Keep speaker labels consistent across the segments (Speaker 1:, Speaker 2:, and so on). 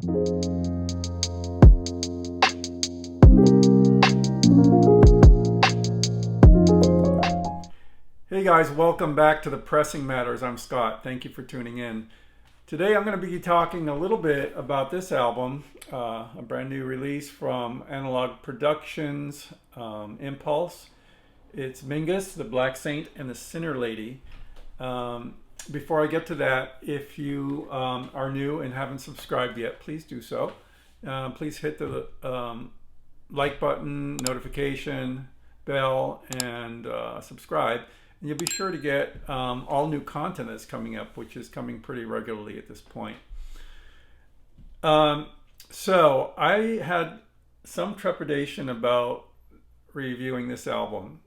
Speaker 1: Hey guys, welcome back to the Pressing Matters. I'm Scott. Thank you for tuning in. Today I'm going to be talking a little bit about this album, a brand new release from Analog Productions, Impulse. It's Mingus, the Black Saint, and the Sinner Lady. Before I get to that, if you are new and haven't subscribed yet, please do so. Please hit the like button, notification bell, and subscribe. And you'll be sure to get all new content that's coming up, which is coming pretty regularly at this point. So I had some trepidation about reviewing this album.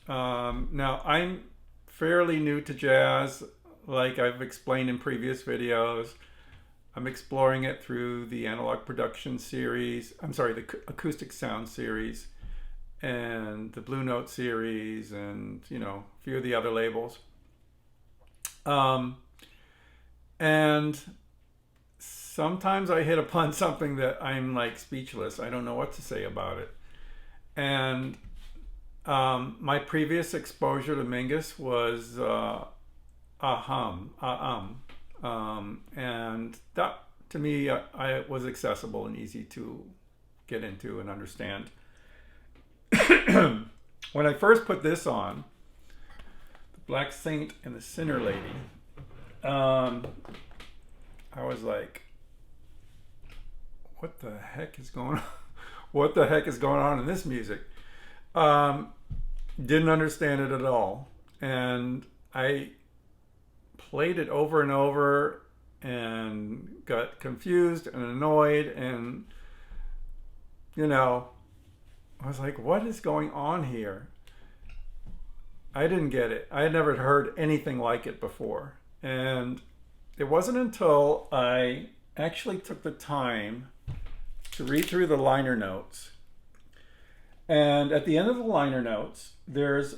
Speaker 1: Now, I'm fairly new to jazz, like I've explained in previous videos. I'm exploring it through the Analog Production series, the Acoustic Sounds series, and the Blue Note series, and a few of the other labels. And sometimes I hit upon something that I'm like speechless. I don't know what to say about it. And my previous exposure to Mingus was and that to me I was accessible and easy to get into and understand. When I first put this on, the Black Saint and the Sinner Lady, I was like, what the heck is going on? What the heck is going on in this music? Didn't understand it at all. And I played it over and over and got confused and annoyed, and I was like, what is going on here? I didn't get it. I had never heard anything like it before. And it wasn't until I actually took the time to read through the liner notes. And at the end of the liner notes, there's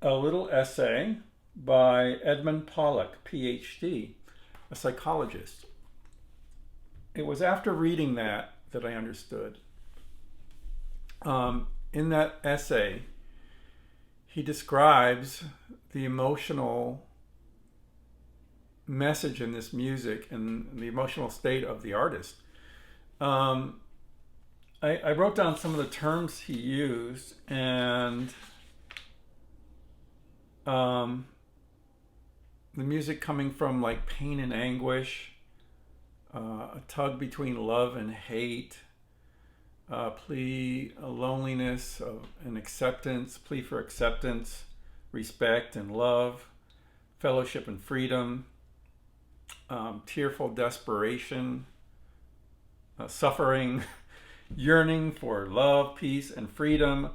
Speaker 1: a little essay by Edmund Pollock, PhD, a psychologist. It was after reading that I understood. In that essay, he describes the emotional message in this music and the emotional state of the artist. I wrote down some of the terms he used, and the music coming from like pain and anguish, a tug between love and hate, plea, loneliness and acceptance, plea for acceptance, respect and love, fellowship and freedom, tearful desperation, suffering, yearning for love, peace, and freedom,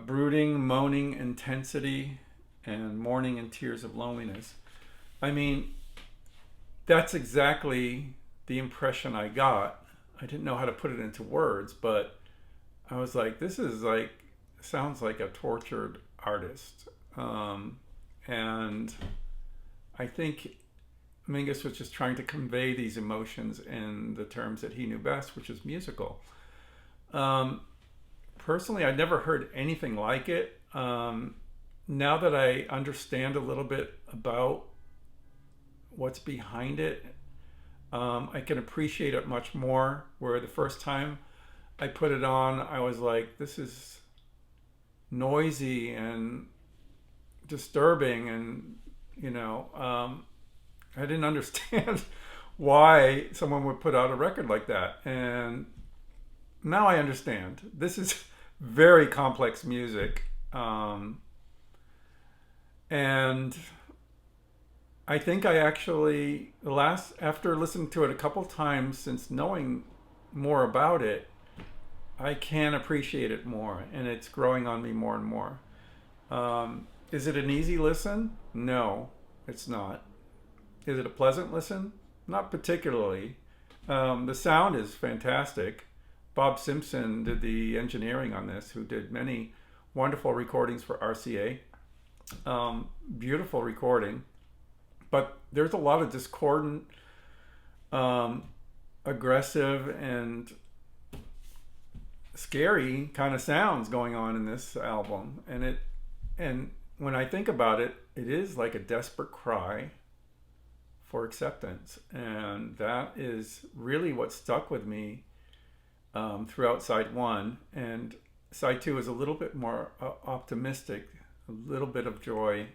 Speaker 1: brooding, moaning, intensity, and mourning and tears of loneliness. I mean, that's exactly the impression I got. I didn't know how to put it into words, but I was like, this is like, sounds like a tortured artist. And I think Mingus was just trying to convey these emotions in the terms that he knew best, which is musical. Personally, I'd never heard anything like it. Now that I understand a little bit about what's behind it, I can appreciate it much more, where the first time I put it on, I was like, this is noisy and disturbing, and I didn't understand why someone would put out a record like that. And now I understand. This is very complex music, and I think I actually, after listening to it a couple times since knowing more about it, I can appreciate it more, and it's growing on me more and more. Is it an easy listen? No, it's not. Is it a pleasant listen? Not particularly. The sound is fantastic. Bob Simpson did the engineering on this, who did many wonderful recordings for RCA. Beautiful recording. But there's a lot of discordant aggressive and scary kind of sounds going on in this album, and when I think about it, it is like a desperate cry for acceptance, and that is really what stuck with me throughout side one. And side two is a little bit more optimistic, a little bit of joy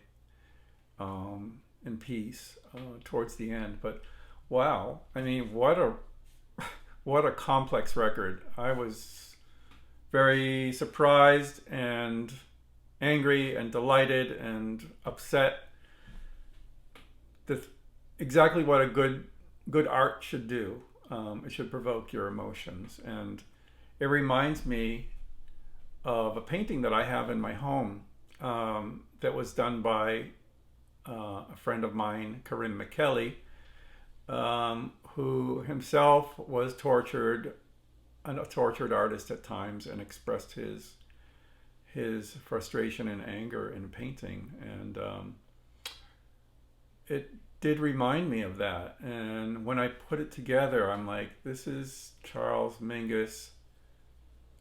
Speaker 1: and peace towards the end. But wow, I mean, what a complex record. I was very surprised and angry and delighted and upset. Exactly what a good art should do. It should provoke your emotions, and it reminds me of a painting that I have in my home that was done by a friend of mine, Corinne McKelly, who himself was tortured, a tortured artist at times, and expressed his frustration and anger in painting. And it did remind me of that. And when I put it together, I'm like, this is Charles Mingus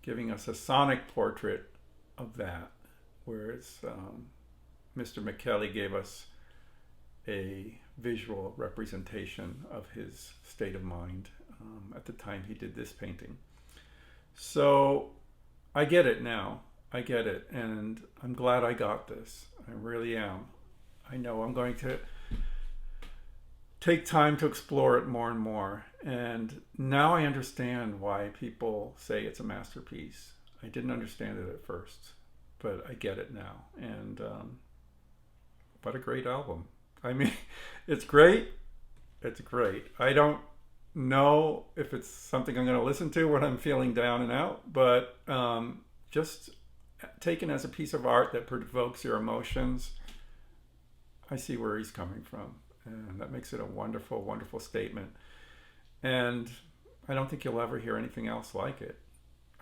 Speaker 1: giving us a sonic portrait of that, whereas Mr. McKelly gave us a visual representation of his state of mind at the time he did this painting. So I get it now. I get it, and I'm glad I got this. I really am. I know I'm going to take time to explore it more and more, and now I understand why people say it's a masterpiece. I didn't understand it at first, but I get it now. And what a great album. I mean, it's great. It's great. I don't know if it's something I'm going to listen to when I'm feeling down and out, but just taken as a piece of art that provokes your emotions, I see where he's coming from. And that makes it a wonderful, wonderful statement. And I don't think you'll ever hear anything else like it.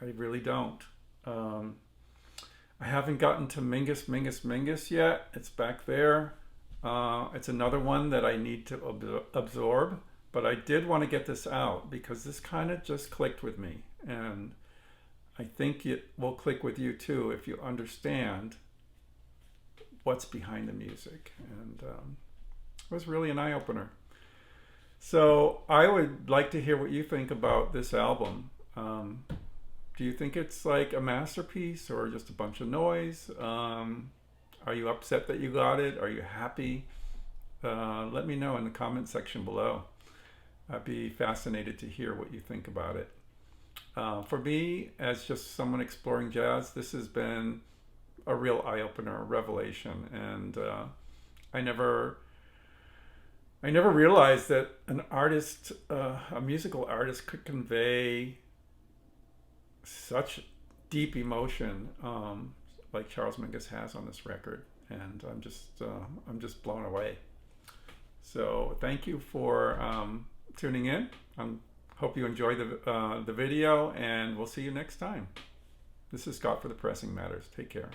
Speaker 1: I really don't. I haven't gotten to Mingus yet. It's back there. It's another one that I need to absorb. But I did want to get this out because this kind of just clicked with me. And I think it will click with you too if you understand what's behind the music. And it was really an eye-opener. So I would like to hear what you think about this album. Do you think it's like a masterpiece or just a bunch of noise? Are you upset that you got it? Are you happy? Let me know in the comment section below. I'd be fascinated to hear what you think about it. For me, as just someone exploring jazz, this has been a real eye-opener, a revelation. And I never realized that an artist, a musical artist, could convey such deep emotion like Charles Mingus has on this record, and I'm just blown away. So thank you for tuning in. Hope you enjoyed the video, and we'll see you next time. This is Scott for the Pressing Matters. Take care.